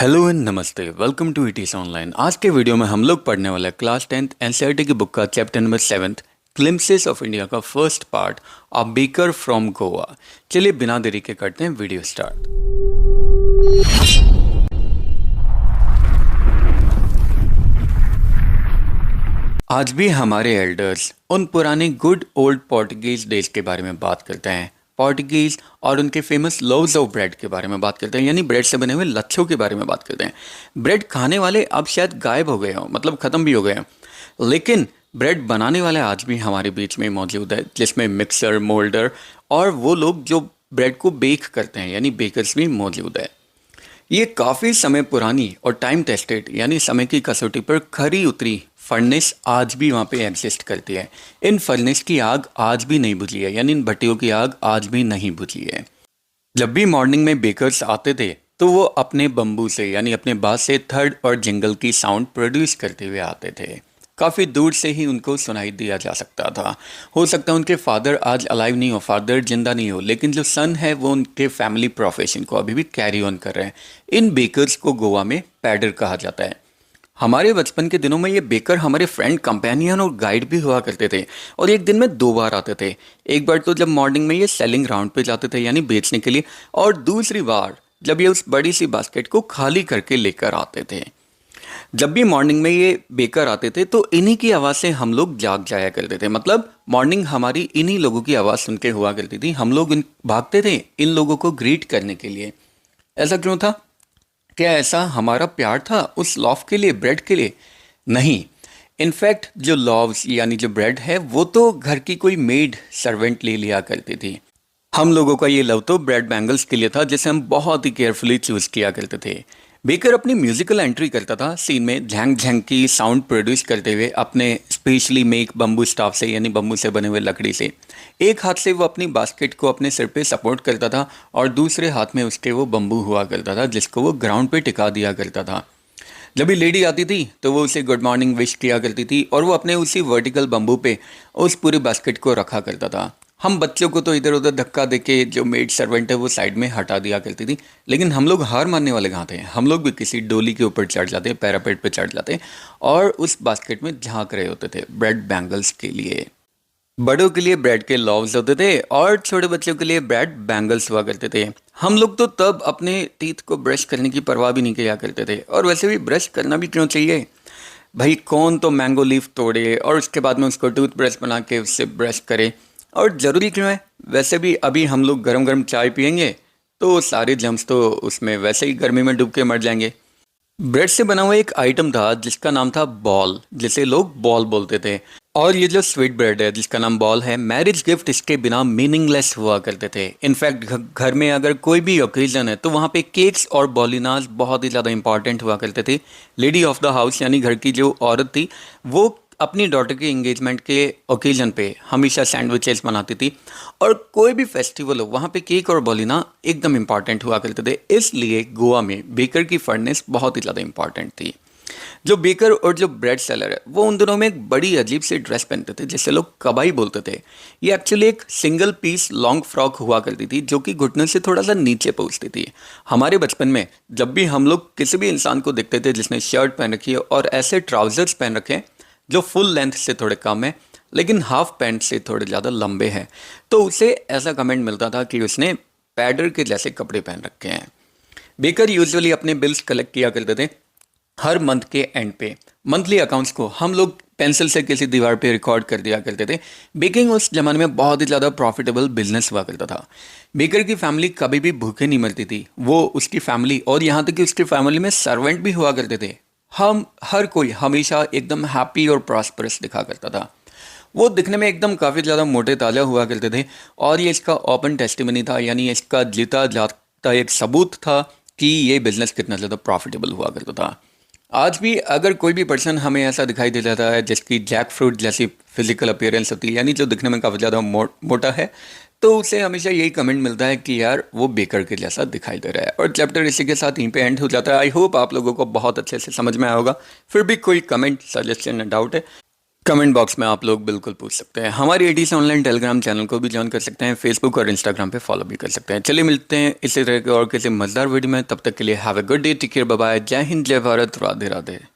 Hello and नमस्ते, welcome to इटीस online. आज के वीडियो में हम लोग पढ़ने वाले क्लास 10th एनसीईआरटी की बुक का chapter number 7th glimpses of India का first part a baker from Goa. चलिए बिना देरी के करते हैं वीडियो स्टार्ट। आज भी हमारे एल्डर्स उन पुराने गुड ओल्ड पोर्टुगीज डेज के बारे में बात करते हैं। पोर्टुगीज और उनके फेमस लोव्स ऑफ ब्रेड के बारे में बात करते हैं, यानी ब्रेड से बने हुए लच्छों के बारे में बात करते हैं। ब्रेड खाने वाले अब शायद गायब हो गए हों, मतलब ख़त्म भी हो गए हों, लेकिन ब्रेड बनाने वाले आज भी हमारे बीच में मौजूद है, जिसमें मिक्सर, मोल्डर और वो लोग जो ब्रेड को बेक करते हैं यानी बेकर्स भी मौजूद है। ये काफ़ी समय पुरानी और टाइम टेस्टेड यानी समय की कसौटी पर खरी उतरी फर्नेस आज भी वहाँ पे एग्जिस्ट करती है। इन फर्नेस की आग आज भी नहीं बुझी है, यानी इन भट्टियों की आग आज भी नहीं बुझी है। जब भी मॉर्निंग में बेकर्स आते थे तो वो अपने बम्बू से यानी अपने बांस से थर्ड और जिंगल की साउंड प्रोड्यूस करते हुए आते थे। काफ़ी दूर से ही उनको सुनाई दिया जा सकता था। हो सकता है उनके फादर आज अलाइव नहीं हो, फादर जिंदा नहीं हो, लेकिन जो सन है वो उनके फैमिली प्रोफेशन को अभी भी कैरी ऑन कर रहे हैं। इन बेकर्स को गोवा में पैडर कहा जाता है। हमारे बचपन के दिनों में ये बेकर हमारे फ्रेंड, कंपेनियन और गाइड भी हुआ करते थे और एक दिन में 2 बार आते थे। एक बार तो जब मॉर्निंग में ये सेलिंग राउंड पे जाते थे यानी बेचने के लिए, और दूसरी बार जब ये उस बड़ी सी बास्केट को खाली करके लेकर आते थे। जब भी मॉर्निंग में ये बेकर आते थे तो इन्हीं की आवाज़ से हम लोग जाग जाया करते थे, मतलब मॉर्निंग हमारी इन्हीं लोगों की आवाज़ सुन के हुआ करती थी। हम लोग भागते थे इन लोगों को ग्रीट करने के लिए। ऐसा क्यों था? क्या ऐसा हमारा प्यार था उस लॉफ के लिए, ब्रेड के लिए? नहीं। इनफैक्ट जो लॉव्स यानी जो ब्रेड है वो तो घर की कोई मेड सर्वेंट ले लिया करती थी। हम लोगों का ये लव तो ब्रेड बैंगल्स के लिए था, जिसे हम बहुत ही केयरफुली चूज़ किया करते थे। बेकर अपनी म्यूजिकल एंट्री करता था सीन में झैंग झैंग की साउंड प्रोड्यूस करते हुए अपने स्पेशली मेक बम्बू स्टाफ से यानी बम्बू से बने हुए लकड़ी से। एक हाथ से वो अपनी बास्केट को अपने सिर पे सपोर्ट करता था और दूसरे हाथ में उसके वो बम्बू हुआ करता था जिसको वो ग्राउंड पे टिका दिया करता था। जब भी लेडी आती थी तो वो उसे गुड मॉर्निंग विश किया करती थी और वो अपने उसी वर्टिकल बम्बू पे उस पूरी बास्केट को रखा करता था। हम बच्चों को तो इधर उधर धक्का देके जो मेड सर्वेंट है वो साइड में हटा दिया करती थी, लेकिन हम लोग हार मानने वाले कहाँ थे। हम लोग भी किसी डोली के ऊपर चढ़ जाते, पैरापेट पे चढ़ जाते और उस बास्केट में झांक रहे होते थे ब्रेड बैंगल्स के लिए। बड़ों के लिए ब्रेड के लॉव्स होते थे और छोटे बच्चों के लिए ब्रेड बैंगल्स हुआ करते थे। हम लोग तो तब अपने टीथ को ब्रश करने की परवाह भी नहीं किया करते थे, और वैसे भी ब्रश करना भी क्यों चाहिए भाई? कौन तो मैंगो लीफ तोड़े और उसके बाद में उसको टूथ ब्रश बना के उससे ब्रश करे, और ज़रूरी क्यों है? वैसे भी अभी हम लोग गरम गरम चाय पियेंगे तो सारे जम्स तो उसमें वैसे ही गर्मी में डूब के मर जाएंगे। ब्रेड से बना हुआ एक आइटम था जिसका नाम था बॉल, जिसे लोग बॉल बोलते थे। और ये जो स्वीट ब्रेड है जिसका नाम बॉल है, मैरिज गिफ्ट इसके बिना मीनिंगलेस हुआ करते थे। इनफैक्ट घर में अगर कोई भी ओकेजन है तो वहाँ पे केक्स और बॉलिनाज बहुत ही ज़्यादा इंपॉर्टेंट हुआ करते थे। लेडी ऑफ द हाउस यानी घर की जो औरत थी वो अपनी डॉटर के एंगेजमेंट के ओकेजन पे हमेशा सैंडविचेस बनाती थी, और कोई भी फेस्टिवल हो वहाँ पे केक और बॉलिना एकदम इंपॉर्टेंट हुआ करते थे। इसलिए गोवा में बेकर की फर्नेस बहुत ही ज़्यादा इंपॉर्टेंट थी। जो बेकर और जो ब्रेड सेलर है वो उन दिनों में एक बड़ी अजीब सी ड्रेस पहनते थे जिसे लोग कबाई बोलते थे। ये एक्चुअली एक सिंगल पीस लॉन्ग फ्रॉक हुआ करती थी जो कि घुटने से थोड़ा सा नीचे पहुंचती थी। हमारे बचपन में जब भी हम लोग किसी भी इंसान को देखते थे जिसने शर्ट पहन रखी है और ऐसे ट्राउजर्स पहन रखे हैं जो फुल लेंथ से थोड़े कम है लेकिन हाफ पैंट से थोड़े ज़्यादा लंबे हैं, तो उसे ऐसा कमेंट मिलता था कि उसने पैडर के जैसे कपड़े पहन रखे हैं। बेकर यूजुअली अपने बिल्स कलेक्ट किया करते थे हर मंथ के एंड पे। मंथली अकाउंट्स को हम लोग पेंसिल से किसी दीवार पे रिकॉर्ड कर दिया करते थे। बेकिंग उस जमाने में बहुत ही ज़्यादा प्रॉफिटेबल बिजनेस हुआ करता था। बेकर की फैमिली कभी भी भूखे नहीं मरती थी। वो, उसकी फैमिली और यहाँ तक कि उसकी फैमिली में सर्वेंट भी हुआ करते थे। हम हर कोई हमेशा एकदम हैप्पी और प्रॉस्परस दिखा करता था। वो दिखने में एकदम काफ़ी ज़्यादा मोटे ताज़ा हुआ करते थे, और ये इसका ओपन टेस्टिमनी था, यानी इसका जीता जाता एक सबूत था कि ये बिज़नेस कितना ज़्यादा प्रॉफिटेबल हुआ करता था। आज भी अगर कोई भी पर्सन हमें ऐसा दिखाई दे जाता है जिसकी जैक फ्रूट जैसी फिजिकल अपीयरेंस होती है, यानी जो दिखने में काफ़ी ज़्यादा मोटा है, तो उसे हमेशा यही कमेंट मिलता है कि यार वो बेकर के जैसा दिखाई दे रहा है। और चैप्टर इसी के साथ यहीं पे एंड हो जाता है। आई होप आप लोगों को बहुत अच्छे से समझ में आया होगा। फिर भी कोई कमेंट, सजेशन, डाउट है कमेंट बॉक्स में आप लोग बिल्कुल पूछ सकते हैं। हमारी एडी से ऑनलाइन टेलीग्राम चैनल को भी ज्वाइन कर सकते हैं, फेसबुक और इंस्टाग्राम पे फॉलो भी कर सकते हैं। चलिए मिलते हैं इसी तरह के और किसी मजेदार वीडियो में, तब तक के लिए have a good day, take care, bye bye, जय हिंद, जय भारत, राधे राधे।